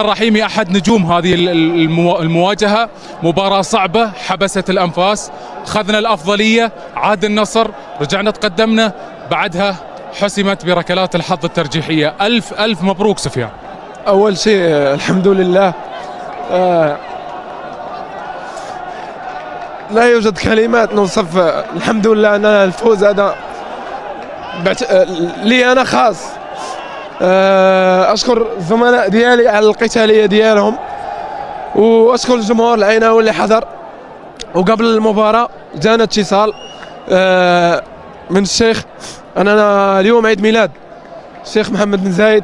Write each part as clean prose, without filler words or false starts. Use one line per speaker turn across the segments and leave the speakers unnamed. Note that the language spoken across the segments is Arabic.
الرحيمي أحد نجوم هذه المواجهة، مباراة صعبة حبست الأنفاس، أخذنا الأفضلية، عاد النصر، رجعنا تقدمنا، بعدها حسمت بركلات الحظ الترجيحية. ألف ألف مبروك سفيان.
أول شيء الحمد لله، لا يوجد كلمات نوصف الحمد لله أن الفوز هذا لي أنا خاص. أشكر الزملاء ديالي على القتالية ديالهم، وأشكر الجمهور العيناوي اللي حضر. وقبل المباراة جانا اتصال من الشيخ أننا اليوم عيد ميلاد الشيخ محمد بن زايد،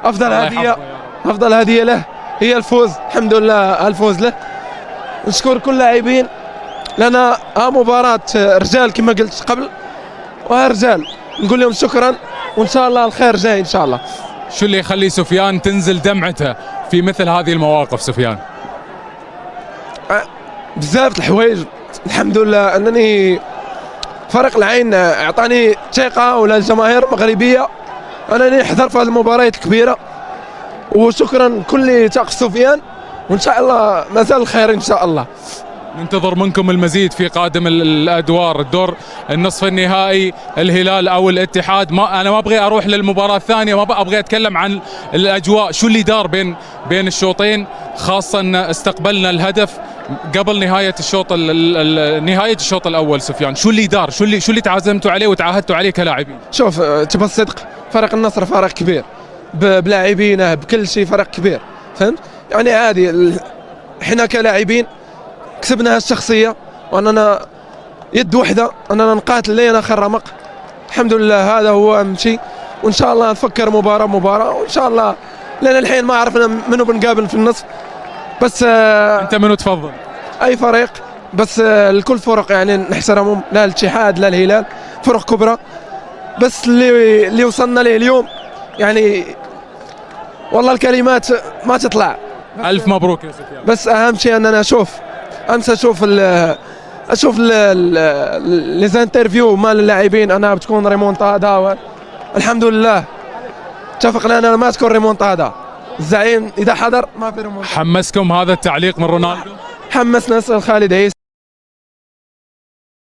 أفضل هدية له هي الفوز. الحمد لله الفوز له. نشكر كل اللاعبين لنا مباراة رجال كما قلت قبل، ورجال نقول لهم شكرا، وإن شاء الله الخير جاي إن شاء الله.
شو اللي يخلي سفيان تنزل دمعته في مثل هذه المواقف سفيان؟
بزاف الحوايج. الحمد لله أنني فريق العين أعطاني ثقة، ولا الجماهير المغربية أنني نحضر في المباريات الكبيرة. وشكرا كل تاق سفيان، وإن شاء الله مازال الخير إن شاء الله.
ننتظر منكم المزيد في قادم الادوار، الدور النصف النهائي، الهلال او الاتحاد. انا ما ابغي اروح للمباراه الثانيه، ما ابغي اتكلم عن الاجواء، شو اللي دار بين الشوطين، خاصه ان استقبلنا الهدف قبل نهايه الشوط الاول. سفيان، شو اللي دار؟ شو اللي تعازمتوا عليه وتعاهدتوا عليه كلاعبين؟
شوف، تبى الصدق، فريق النصر فريق كبير بلاعبينه بكل شيء، فريق كبير، فهمت؟ يعني عادي احنا كلاعبين كسبنا هالشخصية، وأننا يد وحدة، أننا نقاتل لين آخر رمق. الحمد لله هذا هو أهم شيء. وإن شاء الله نفكر مباراة، وإن شاء الله لين الحين ما عرفنا منو بنقابل في النصف. بس
أنت منو تفضل؟
أي فريق، بس الكل فرق يعني نحترمهم، لا الاتحاد لا الهلال، فرق كبرى. بس اللي وصلنا له اليوم يعني والله الكلمات ما تطلع.
ألف مبروك يا سفيان.
بس أهم شيء أننا اشوف لي زانترفيو مال اللاعبين انها بتكون ريمونتادا. الحمد لله اتفقنا انها ما تكون ريمونتادا. الزعيم اذا حضر ما في ريمونتادا.
حمسكم هذا التعليق من رونالدو؟
حمسنا خالد عيسى.